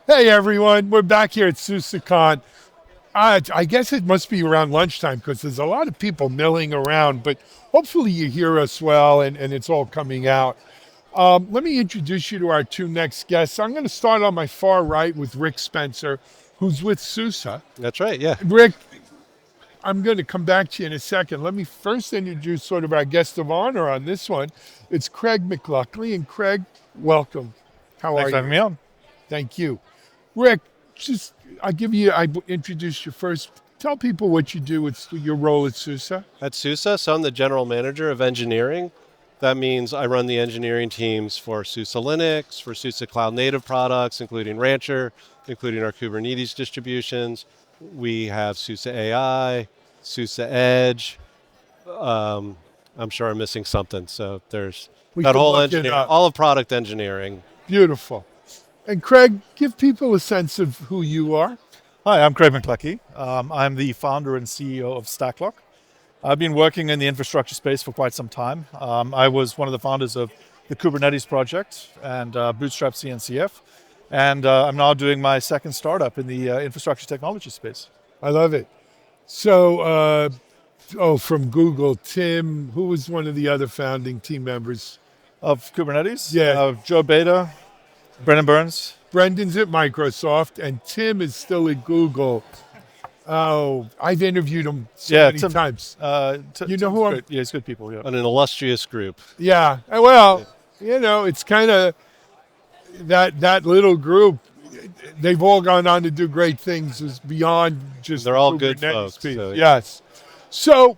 Hey everyone, we're back here at SUSECON. I guess it must be around lunchtime because there's a lot of people milling around, but hopefully you hear us well and it's all coming out. Let me introduce you to our two next guests. I'm going to start on my far right with Rick Spencer, who's with SUSE. That's right, yeah. Rick, I'm going to come back to you in a second. Let me first introduce sort of our guest of honor on this one. It's Craig McLuckie, and Craig, welcome. How are Thanks for you? having me on. Thank you. Rick, I introduced you first. Tell people what you do with your role at SUSE. At SUSE, so I'm the general manager of engineering. That means I run the engineering teams for SUSE Linux, for SUSE Cloud Native products, including Rancher, including our Kubernetes distributions. We have SUSE AI, SUSE Edge. I'm sure I'm missing something. So there's We that can whole look it engineering, up. all of product engineering. Beautiful. And Craig, give people a sense of who you are. Hi, I'm Craig McLuckie. I'm the founder and CEO of Stacklok. I've been working in the infrastructure space for quite some time. I was one of the founders of the Kubernetes project and Bootstrap CNCF. And I'm now doing my second startup in the infrastructure technology space. I love it. So, from Google, Tim, who was one of the other founding team members? Of Kubernetes, Yeah. Joe Beta, Brendan Burns. Brendan's at Microsoft, and Tim is still at Google. Oh, I've interviewed him so many Tim, times. You know who I'm? good. Yeah, he's good people. Yeah. An illustrious group. Yeah. Well, it's kind of that little group. They've all gone on to do great things. Is beyond just. They're all the good Kubernetes folks, piece. so- Yes. So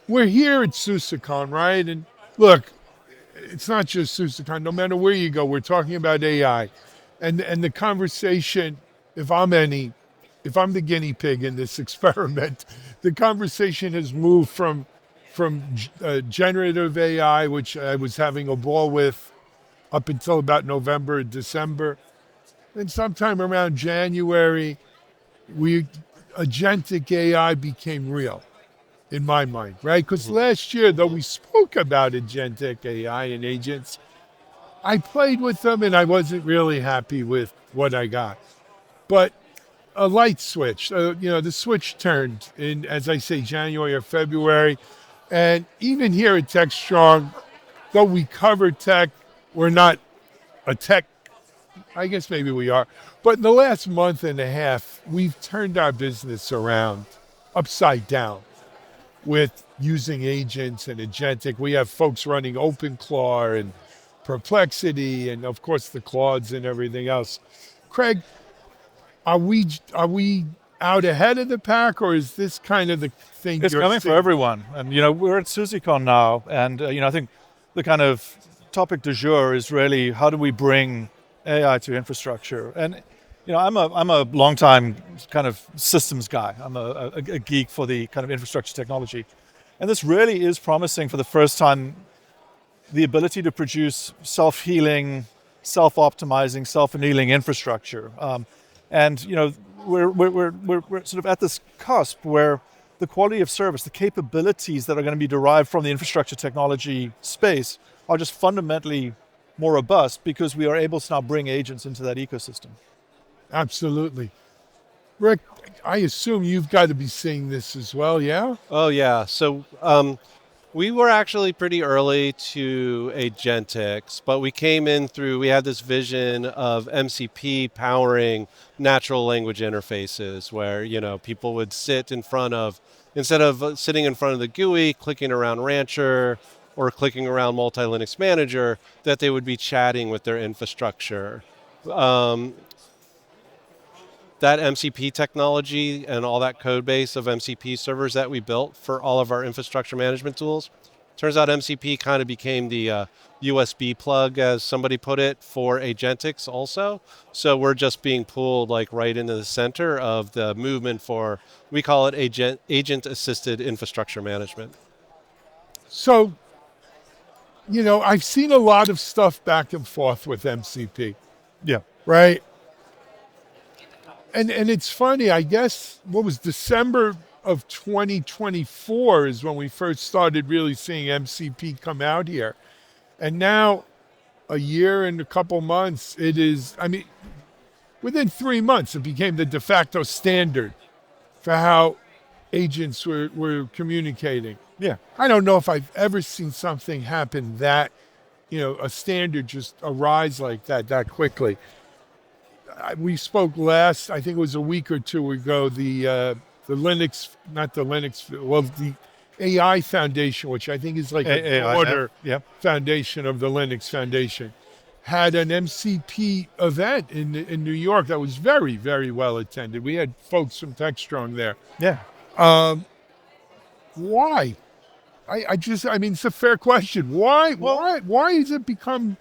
we're here at SUSECON, right? And look, it's not just SUSECON. No matter where you go, we're talking about AI, and the conversation. If I'm the guinea pig in this experiment, the conversation has moved from generative AI, which I was having a ball with up until about November, December, and sometime around January, agentic AI became real in my mind, right? Because last year, though we spoke about agentic AI and agents, I played with them and I wasn't really happy with what I got. But a light switch, the switch turned in, as I say, January or February. And even here at Techstrong, though we cover tech, we're not a tech, I guess maybe we are. But in the last month and a half, we've turned our business around upside down with using agents and agentic. We have folks running OpenClaw and Perplexity and of course the Claudes and everything else. Craig, are we out ahead of the pack, or is this kind of the thing It's you're coming for seeing? everyone. And, we're at SUSECON now. And, I think the kind of topic du jour is really how do we bring AI to infrastructure? And, I'm a long time kind of systems guy. I'm a geek for the kind of infrastructure technology. And this really is promising for the first time the ability to produce self-healing, self-optimizing, self-annealing infrastructure. And, we're sort of at this cusp where the quality of service, the capabilities that are going to be derived from the infrastructure technology space are just fundamentally more robust because we are able to now bring agents into that ecosystem. Absolutely. Rick, I assume you've got to be seeing this as well, yeah? Oh, yeah. So we were actually pretty early to Agentics, but we came in we had this vision of MCP powering natural language interfaces where, people would sit instead of sitting in front of the GUI, clicking around Rancher or clicking around Multi-Linux Manager, that they would be chatting with their infrastructure. That MCP technology and all that code base of MCP servers that we built for all of our infrastructure management tools, turns out MCP kind of became the USB plug, as somebody put it, for Agentics also. So we're just being pulled right into the center of the movement for, we call it agent-assisted infrastructure management. So, I've seen a lot of stuff back and forth with MCP, Yeah. right? And it's funny, I guess, what was December of 2024 is when we first started really seeing MCP come out here. And now, a year and a couple months, it is, within 3 months, it became the de facto standard for how agents were communicating. Yeah. I don't know if I've ever seen something happen that, a standard just arise like that quickly. We spoke last, I think it was a week or two ago, the Linux, not the Linux, well, the AI Foundation, which I think is like a broader foundation of the Linux Foundation, had an MCP event in New York that was very, very well attended. We had folks from Techstrong there. Yeah. Why? I mean, it's a fair question. Why has it become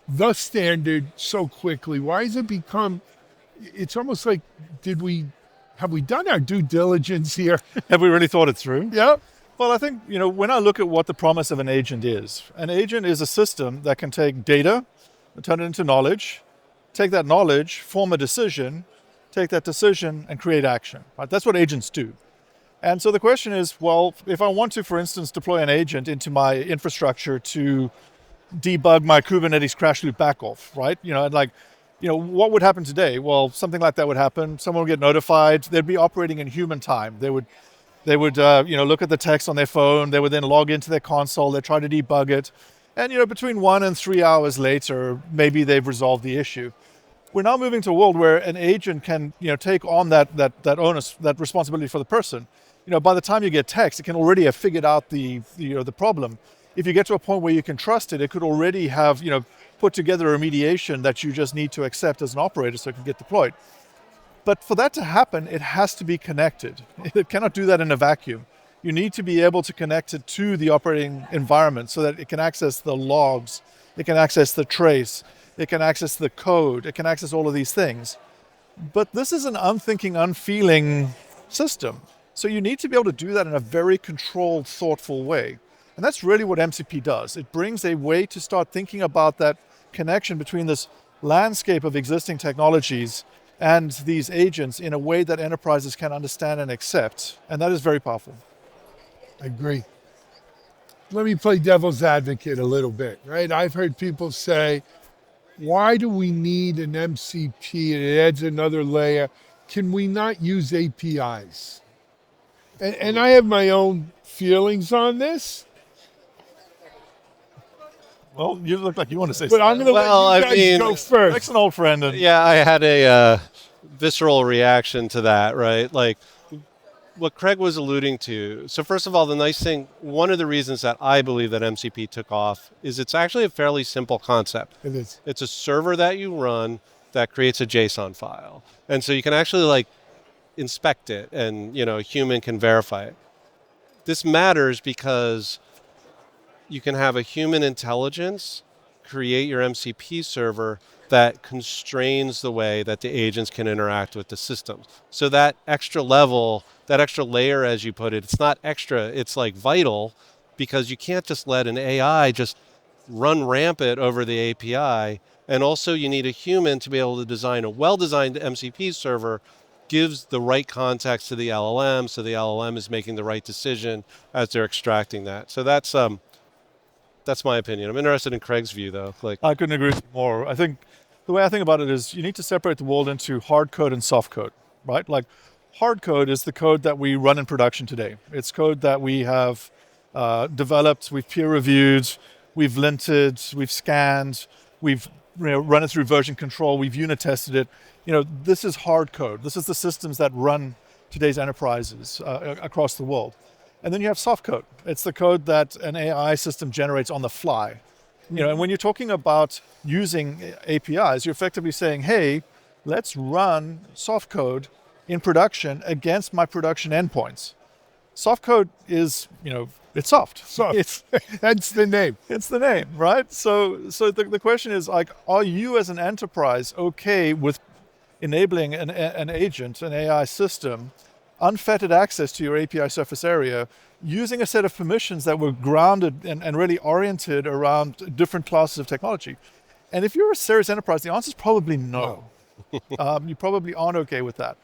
the standard so quickly? Why has it become, it's almost like, have we done our due diligence here? Have we really thought it through? Yeah. Well, I think, when I look at what the promise of an agent is a system that can take data, turn it into knowledge, take that knowledge, form a decision, take that decision and create action. Right? That's what agents do. And so the question is, well, if I want to, for instance, deploy an agent into my infrastructure to debug my Kubernetes crash loop backoff, right? What would happen today? Well, something like that would happen. Someone would get notified. They'd be operating in human time. They would look at the text on their phone. They would then log into their console. They'd try to debug it. And, between 1 and 3 hours later, maybe they've resolved the issue. We're now moving to a world where an agent can, take on that onus, that responsibility for the person. By the time you get text, it can already have figured out the problem. If you get to a point where you can trust it, it could already have, put together a remediation that you just need to accept as an operator so it can get deployed. But for that to happen, it has to be connected. It cannot do that in a vacuum. You need to be able to connect it to the operating environment so that it can access the logs, it can access the trace, it can access the code, it can access all of these things. But this is an unthinking, unfeeling system. So you need to be able to do that in a very controlled, thoughtful way. And that's really what MCP does. It brings a way to start thinking about that connection between this landscape of existing technologies and these agents in a way that enterprises can understand and accept. And that is very powerful. I agree. Let me play devil's advocate a little bit, right? I've heard people say, why do we need an MCP? It adds another layer. Can we not use APIs? And I have my own feelings on this. Well, you look like you want to say but something. I'm going to let you guys go first. Next an old friend. Yeah, I had a visceral reaction to that, right? Like what Craig was alluding to. So first of all, the nice thing, one of the reasons that I believe that MCP took off is it's actually a fairly simple concept. It is. It's a server that you run that creates a JSON file. And so you can actually inspect it and, a human can verify it. This matters because you can have a human intelligence create your MCP server that constrains the way that the agents can interact with the systems. So that extra level, that extra layer, as you put it, it's not extra, it's vital, because you can't just let an AI just run rampant over the API. And also you need a human to be able to design a well-designed MCP server, gives the right context to the LLM, so the LLM is making the right decision as they're extracting that. So that's my opinion. I'm interested in Craig's view, though. I couldn't agree with you more. I think the way I think about it is you need to separate the world into hard code and soft code, right? Hard code is the code that we run in production today. It's code that we have developed, we've peer reviewed, we've linted, we've scanned, we've run it through version control, we've unit tested it. This is hard code. This is the systems that run today's enterprises across the world. And then you have soft code. It's the code that an AI system generates on the fly. And when you're talking about using APIs, you're effectively saying, hey, let's run soft code in production against my production endpoints. Soft code is, it's soft. That's the name. It's the name, right? So the question is, are you as an enterprise okay with enabling an agent, an AI system, unfettered access to your API surface area, using a set of permissions that were grounded and really oriented around different classes of technology? And if you're a serious enterprise, the answer is probably no. You probably aren't okay with that.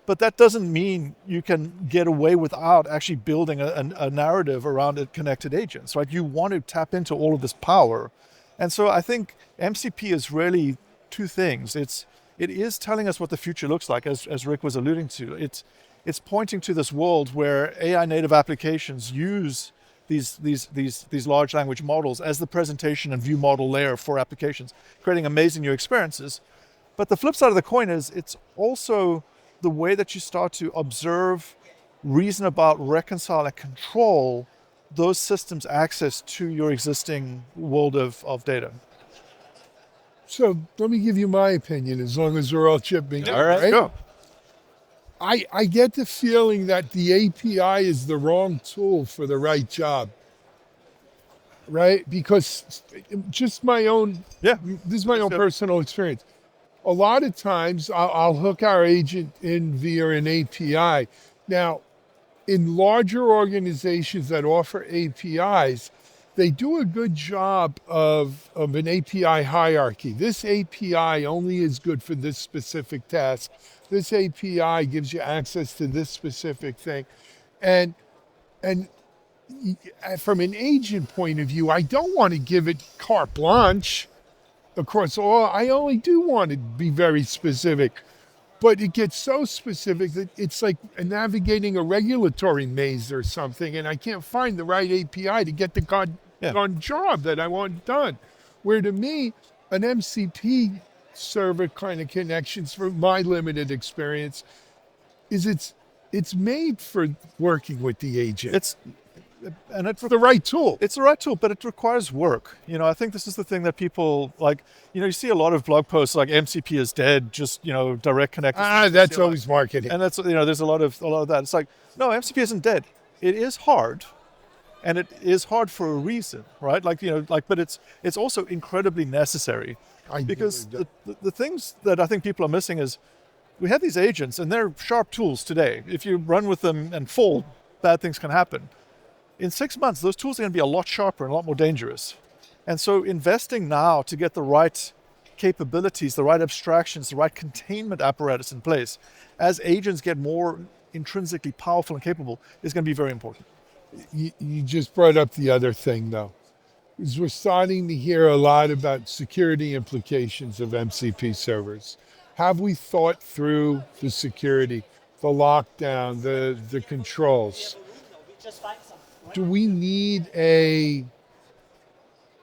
But that doesn't mean you can get away without actually building a narrative around connected agents, right? You want to tap into all of this power. And so I think MCP is really two things. it is telling us what the future looks like, as Rick was alluding to. It's pointing to this world where AI native applications use these large language models as the presentation and view model layer for applications, creating amazing new experiences. But the flip side of the coin is it's also the way that you start to observe, reason about, reconcile, and control those systems' access to your existing world of data. So let me give you my opinion, as long as we're all chipping in, All right, Go. I get the feeling that the API is the wrong tool for the right job, right? Because just my own, Yeah. this is my own personal experience. A lot of times I'll hook our agent in via an API. Now, in larger organizations that offer APIs, they do a good job of an API hierarchy. This API only is good for this specific task. This API gives you access to this specific thing. And from an agent point of view, I don't want to give it carte blanche across all. I only do want to be very specific. But it gets so specific that it's like navigating a regulatory maze or something, and I can't find the right API to get the on job that I want done. Where to me, an MCP server kind of connections, from my limited experience, is it's made for working with the agent. It's the right tool. It's the right tool, but it requires work. I think this is the thing that people like. You see a lot of blog posts like MCP is dead, just direct connect. That's always marketing. And that's there's a lot of that. It's like, no, MCP isn't dead. It is hard, and it is hard for a reason, right? But it's also incredibly necessary. Because the things that I think people are missing is we have these agents and they're sharp tools today. If you run with them and fall, bad things can happen. In 6 months, those tools are going to be a lot sharper and a lot more dangerous. And so investing now to get the right capabilities, the right abstractions, the right containment apparatus in place, as agents get more intrinsically powerful and capable, is going to be very important. You just brought up the other thing, though, is we're starting to hear a lot about security implications of MCP servers. Have we thought through the security, the lockdown, the controls? Do we need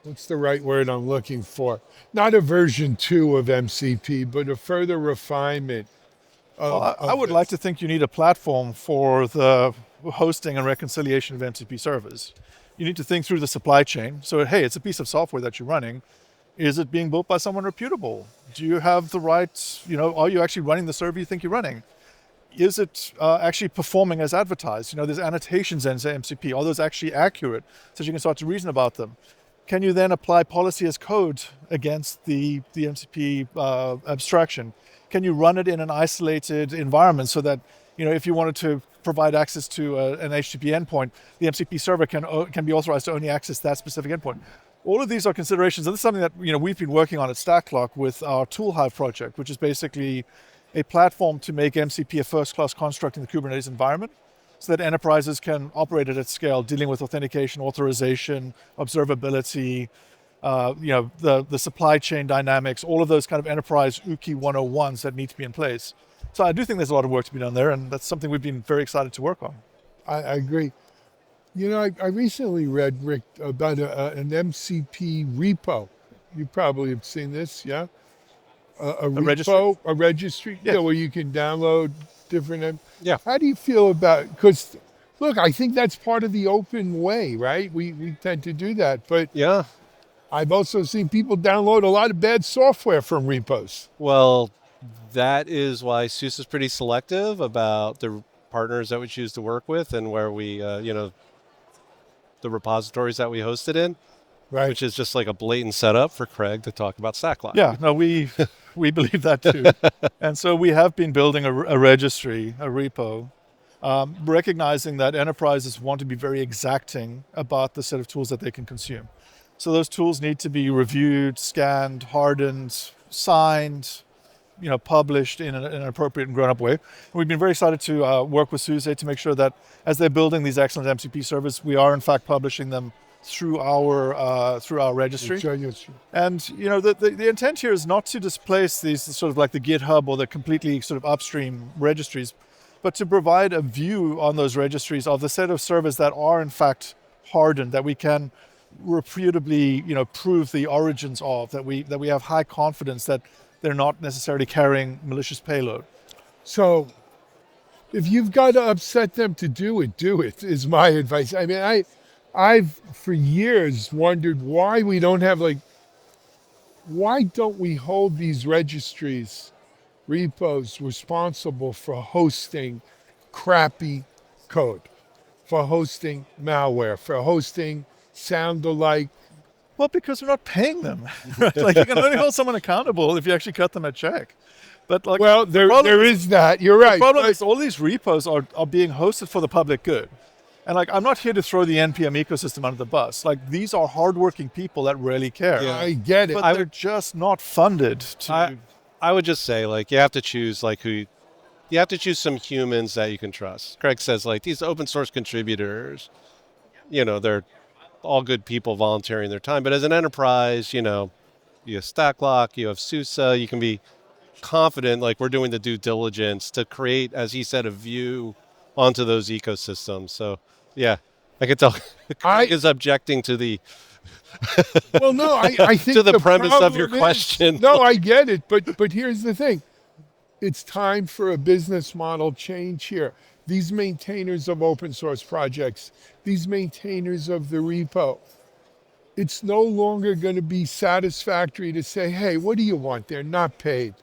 what's the right word I'm looking for? Not a version 2 of MCP, but a further refinement. I would like to think you need a platform for the hosting and reconciliation of MCP servers. You need to think through the supply chain. So, hey, it's a piece of software that you're running. Is it being built by someone reputable? Do you have the right, are you actually running the server you think you're running? Is it actually performing as advertised? There's annotations in MCP. Are those actually accurate so you can start to reason about them? Can you then apply policy as code against the MCP abstraction? Can you run it in an isolated environment so that, if you wanted to provide access to an HTTP endpoint, the MCP server can be authorized to only access that specific endpoint? All of these are considerations, and this is something that we've been working on at Stacklok with our ToolHive project, which is basically a platform to make MCP a first-class construct in the Kubernetes environment, so that enterprises can operate it at scale, dealing with authentication, authorization, observability, the supply chain dynamics, all of those kind of enterprise UKI 101s that need to be in place. So I do think there's a lot of work to be done there, and that's something we've been very excited to work on. I agree. I recently read, Rick, about an MCP repo. You probably have seen this, yeah? A repo, a registry, yes. Where you can download different. Yeah. How do you feel about? Because, look, I think that's part of the open way, right? We tend to do that, but Yeah. I've also seen people download a lot of bad software from repos. Well, that is why SUSE is pretty selective about the partners that we choose to work with and where we, the repositories that we host it in. Right. Which is just like a blatant setup for Craig to talk about Stacklok. Yeah, no, we believe that too. And so we have been building a registry, a repo, recognizing that enterprises want to be very exacting about the set of tools that they can consume. So those tools need to be reviewed, scanned, hardened, signed, published in an appropriate and grown-up way. And we've been very excited to work with SUSE to make sure that as they're building these excellent MCP servers, we are in fact publishing them through our registry. Sure, yes. And the intent here is not to displace these sort of like the GitHub or the completely sort of upstream registries, but to provide a view on those registries of the set of servers that are in fact hardened, that we can reputably prove the origins of, that we have high confidence that they're not necessarily carrying malicious payload. So if you've got to upset them to do it, is my advice. I mean, I've for years wondered why we don't have why don't we hold these registries, repos responsible for hosting crappy code, for hosting malware, for hosting sound alike? Well, because we're not paying them. Right? Like you can only hold someone accountable if you actually cut them a check. But well, there is that. You're right. The problem is all these repos are being hosted for the public good. And I'm not here to throw the NPM ecosystem under the bus. These are hardworking people that really care. Yeah, I get it. But they're just not funded to. I would just say you have to choose you have to choose some humans that you can trust. Craig says these open source contributors, they're all good people volunteering their time. But as an enterprise, you have Stacklok, you have SUSE, you can be confident we're doing the due diligence to create, as he said, a view onto those ecosystems. So yeah, I can tell Craig is objecting to the well, no, I think to the premise of your question. No, I get it, but here's the thing. It's time for a business model change here. These maintainers of open source projects, these maintainers of the repo, it's no longer going to be satisfactory to say, hey, what do you want? They're not paid.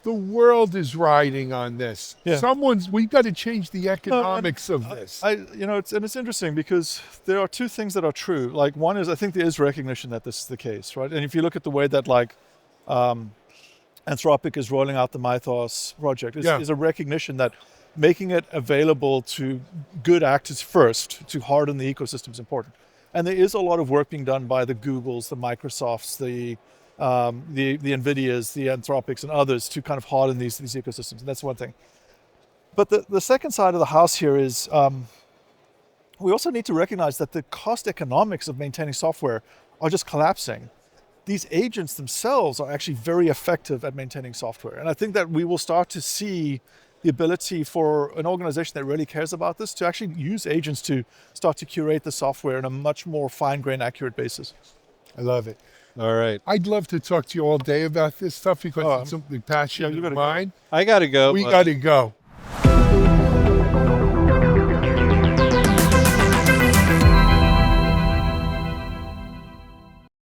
The world is riding on this. Yeah. We've got to change the economics of this. It's interesting because there are two things that are true. One is I think there is recognition that this is the case, right? And if you look at the way that Anthropic is rolling out the Mythos project, is a recognition that making it available to good actors first to harden the ecosystem is important. And there is a lot of work being done by the Googles, the Microsofts, the NVIDIAs, the Anthropics, and others to kind of harden these ecosystems. And that's one thing. But the second side of the house here is we also need to recognize that the cost economics of maintaining software are just collapsing. These agents themselves are actually very effective at maintaining software. And I think that we will start to see the ability for an organization that really cares about this to actually use agents to start to curate the software in a much more fine-grained, accurate basis. I love it. All right. I'd love to talk to you all day about this stuff because it's something passionate of mine. I got to go. We got to go.